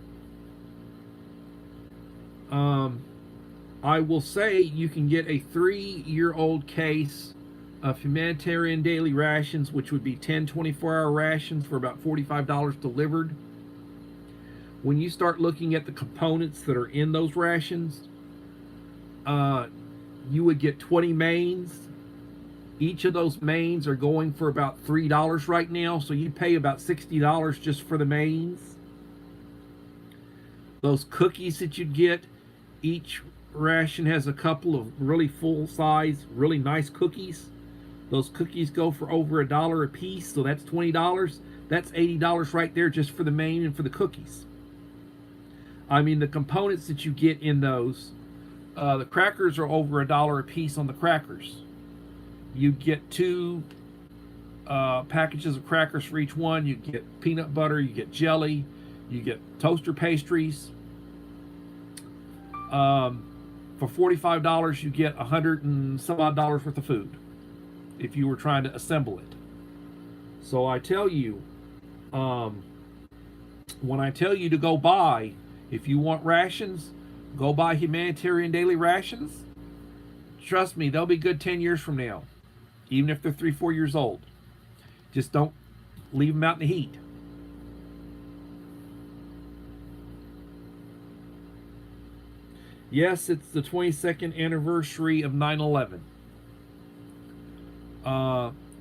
I will say you can get a 3-year-old case of humanitarian daily rations, which would be 10 24-hour rations for about $45 delivered. When you start looking at the components that are in those rations, you would get 20 mains. Each of those mains are going for about $3 right now, so you pay about $60 just for the mains. Those cookies that you'd get, each ration has a couple of really full-size, really nice cookies. Those cookies go for over $1 a piece, so that's $20. That's $80 right there just for the main and for the cookies. I mean, the components that you get in those, the crackers are over $1 a piece on the crackers. You get 2 packages of crackers for each one. You get peanut butter, you get jelly, you get toaster pastries. For $45, you get $100 and some odd worth of food if you were trying to assemble it. So I tell you, when I tell you to go buy, If you want rations, go buy humanitarian daily rations. Trust me, they'll be good 10 years from now, even if they're 3, 4 years old. Just don't leave them out in the heat. Yes, it's the 22nd anniversary of 9/11.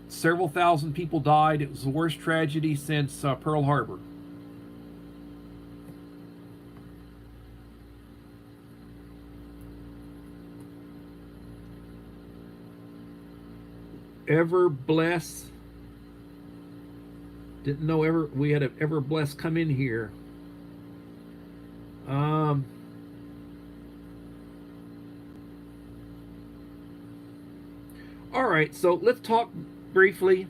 Several thousand people died. It was the worst tragedy since Pearl Harbor. Ever Bless. Didn't know we had a Ever Bless come in here. All right, so let's talk briefly.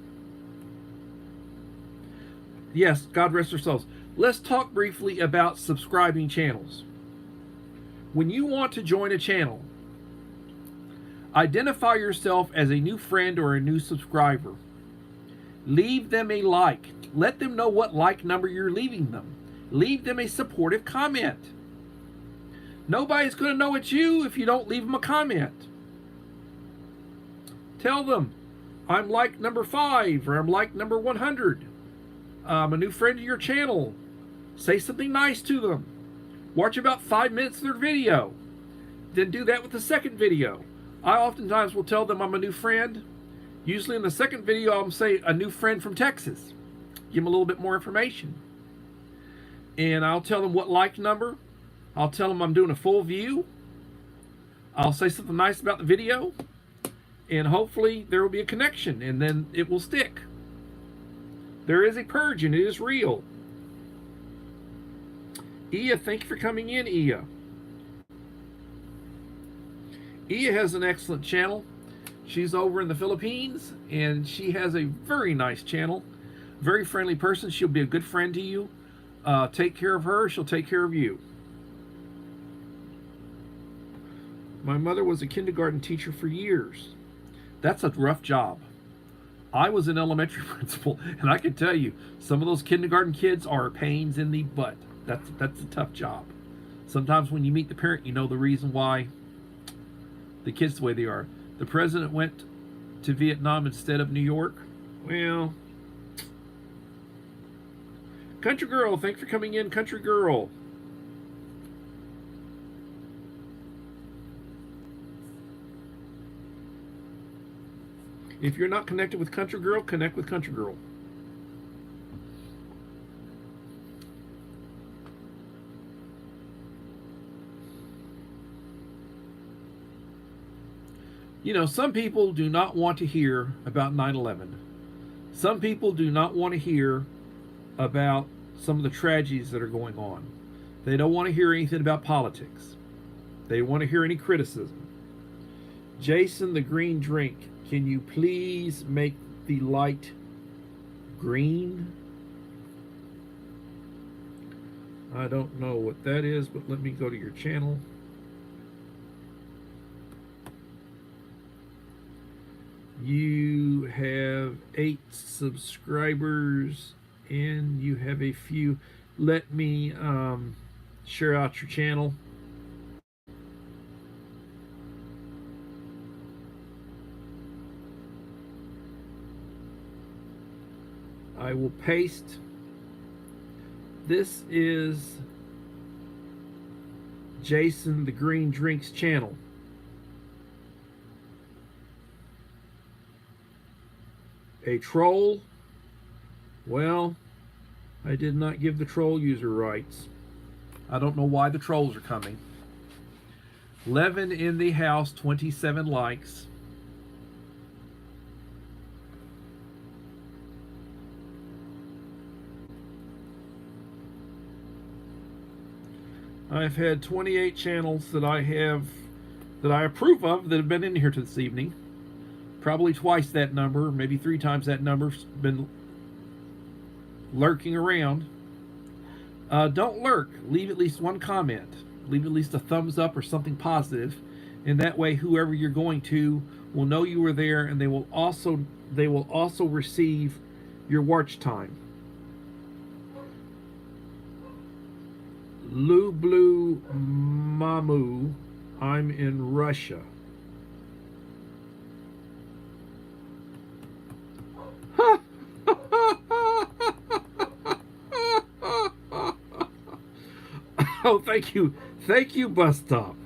Yes, God rest their souls. Let's talk briefly about subscribing channels. When you want to join a channel, identify yourself as a new friend or a new subscriber. Leave them a like. Let them know what like number you're leaving them. Leave them a supportive comment. Nobody's going to know it's you if you don't leave them a comment. Tell them, I'm like number 5 or I'm like number 100. I'm a new friend of your channel. Say something nice to them. Watch about 5 minutes of their video. Then do that with the second video. I oftentimes will tell them I'm a new friend. Usually in the second video, I'll say a new friend from Texas. Give them a little bit more information. And I'll tell them what like number. I'll tell them I'm doing a full view. I'll say something nice about the video. And hopefully there will be a connection and then it will stick. There is a purge and it is real. Ia, thank you for coming in, Ia. Ia has an excellent channel. She's over in the Philippines and she has a very nice channel. Very friendly person. She'll be a good friend to you. Take care of her. She'll take care of you. My mother was a kindergarten teacher for years. That's a rough job. I was an elementary principal, and I can tell you, some of those kindergarten kids are pains in the butt. That's a tough job. Sometimes when you meet the parent, you know the reason why the kids the way they are. The president went to Vietnam instead of New York. Well, Country Girl, thanks for coming in, Country Girl. If you're not connected with Country Girl, connect with Country Girl. You know, some people do not want to hear about 9/11. Some people do not want to hear about some of the tragedies that are going on. They don't want to hear anything about politics. They want to hear any criticism. Jason the Green Drink, can you please make the light green? I don't know what that is, but let me go to your channel. You have 8 subscribers and you have a few. Let me share out your channel. I will paste. This is Jason the Green Drinks channel. A troll? Well, I did not give the troll user rights. I don't know why the trolls are coming. 11 in the house, 27 likes. I've had 28 channels that I approve of that have been in here this evening. Probably twice that number, maybe 3 times that number's been lurking around. Don't lurk. Leave at least one comment. Leave at least a thumbs up or something positive, and that way whoever you're going to will know you were there, and they will also receive your watch time. Lublю Mamu. I'm in Russia. Oh, thank you. Thank you, Bus Stop.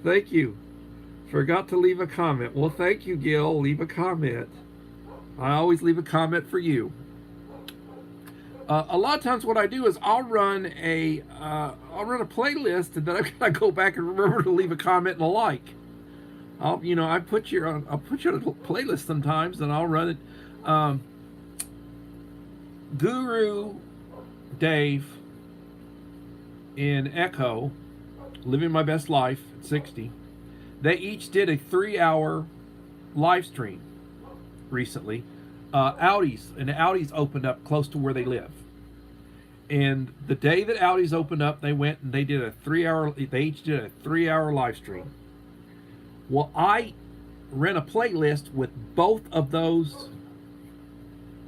Thank you. Forgot to leave a comment. Well, thank you, Gil. Leave a comment. I always leave a comment for you. A lot of times, what I do is I'll run a playlist, and then I gotta go back and remember to leave a comment and a like. I put you on a playlist sometimes, and I'll run it. Guru Dave in Echo, Living My Best Life at 60. They each did a 3-hour live stream recently. Audi's opened up close to where they live. And the day that Audi's opened up, they went and they did they each did a 3-hour live stream. Well, I ran a playlist with both of those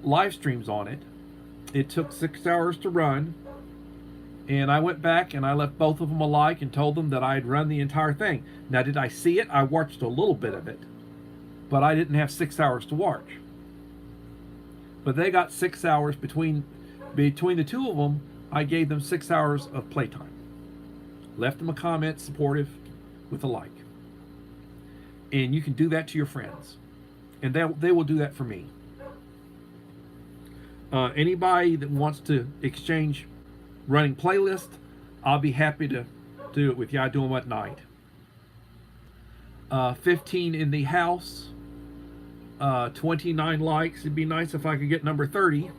live streams on it. It took 6 hours to run. And I went back and I left both of them a like and told them that I had run the entire thing. Now, did I see it? I watched a little bit of it, but I didn't have 6 hours to watch. But they got 6 hours between the two of them. I gave them 6 hours of playtime. Left them a comment, supportive, with a like. And you can do that to your friends, and they will do that for me. Anybody that wants to exchange running playlist, I'll be happy to do it with you. I do them at night. 15 in the house, 29 likes. It'd be nice if I could get number 30.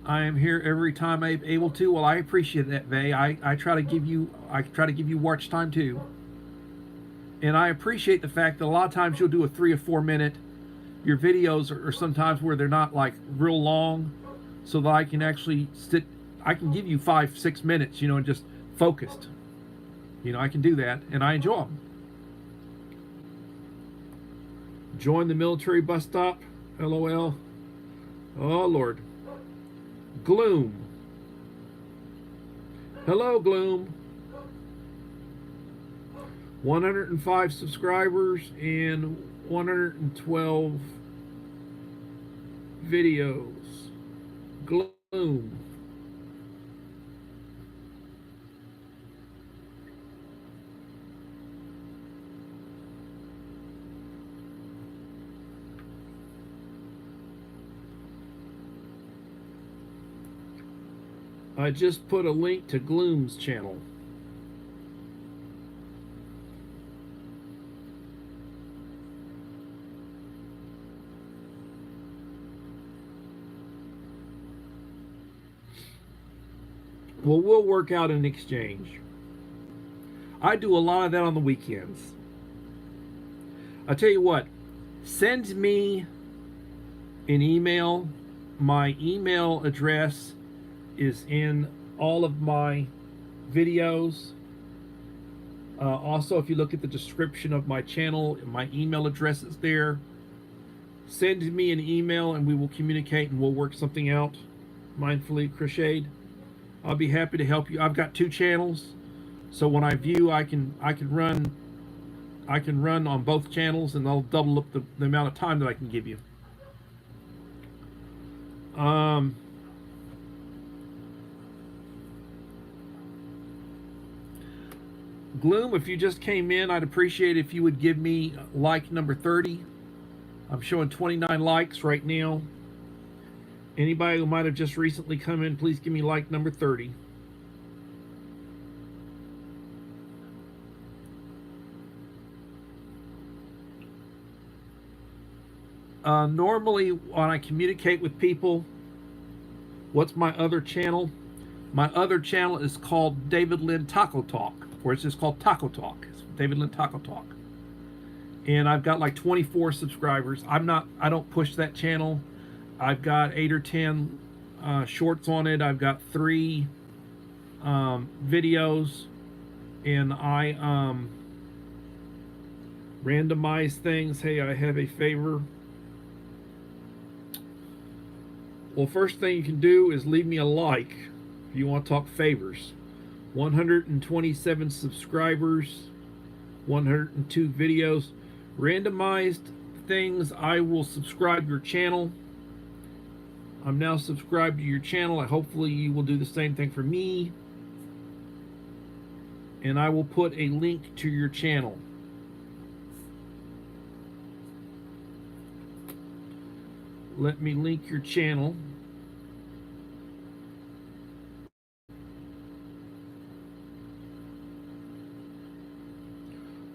I am here every time I'm able to. Well, I appreciate that, Vay. I try to give you watch time too. And I appreciate the fact that a lot of times you'll do a 3 or 4 minute. Your videos are sometimes where they're not like real long, so that I can actually I can give you 5-6 minutes, and just focused. I can do that, and I enjoy them. Join the military bus stop. LOL. Oh Lord. Gloom. Hello, Gloom. 105 subscribers and 112 videos. Gloom. I just put a link to Gloom's channel. Well, we'll work out an exchange. I do a lot of that on the weekends. I'll tell you what, send me an email. My email address is in all of my videos. Also, if you look at the description of my channel, my email address is there. Send me an email and we will communicate and we'll work something out. Mindfully Crocheted. I'll be happy to help you. I've got 2 channels, so when I view, I can run on both channels, and I'll double up the amount of time that I can give you. Gloom, if you just came in, I'd appreciate if you would give me like number 30. I'm showing 29 likes right now. Anybody who might have just recently come in, please give me like number 30. Normally, when I communicate with people, what's my other channel? My other channel is called David Lynn Taco Talk, or it's just called Taco Talk. It's David Lynn Taco Talk. And I've got like 24 subscribers. I don't push that channel. I've got 8 or 10 shorts on it. I've got 3 videos, and I randomize things. Hey, I have a favor. Well, first thing you can do is leave me a like if you want to talk favors. 127 subscribers, 102 videos. Randomized things, I will subscribe your channel. I'm now subscribed to your channel. Hopefully you will do the same thing for me. And I will put a link to your channel. Let me link your channel.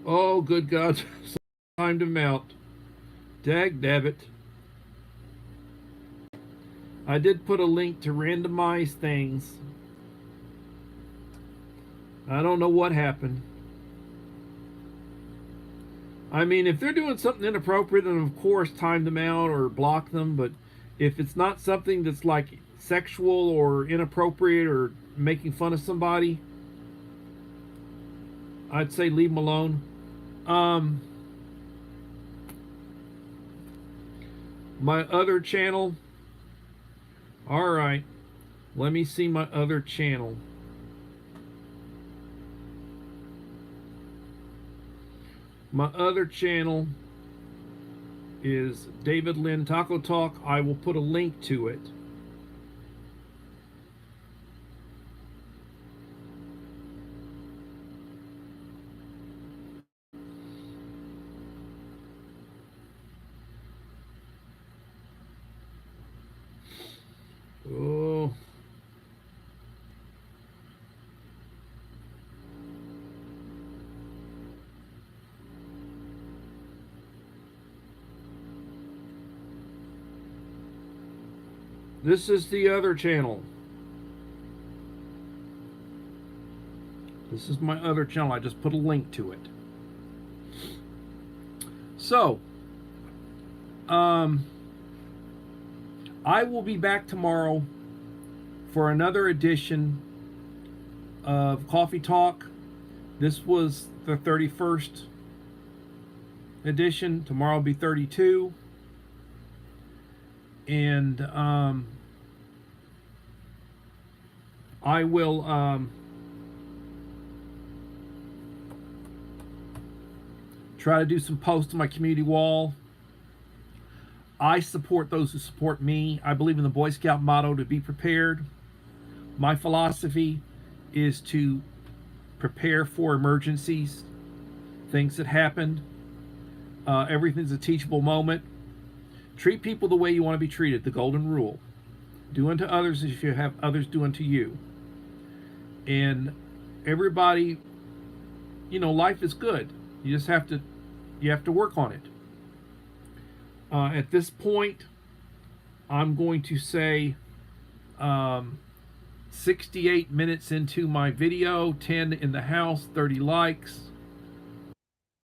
Oh, good God. Timed him out. Dag dabbit. I did put a link to randomize things. I don't know what happened. I mean, if they're doing something inappropriate, then of course time them out or block them. But if it's not something that's like sexual or inappropriate or making fun of somebody, I'd say leave them alone. My other channel. All right. Let me see my other channel. My other channel is David Lynn Taco Talk. I will put a link to it. Oh. This is the other channel. This is my other channel. I just put a link to it. So, I will be back tomorrow for another edition of Coffee Talk. This was the 31st edition. Tomorrow will be 32. And I will try to do some posts on my community wall. I support those who support me. I believe in the Boy Scout motto to be prepared. My philosophy is to prepare for emergencies, things that happened. Everything's a teachable moment. Treat people the way you want to be treated, the golden rule. Do unto others as you have others do unto you. And everybody, life is good. You just have to work on it. At this point, I'm going to say 68 minutes into my video, 10 in the house, 30 likes.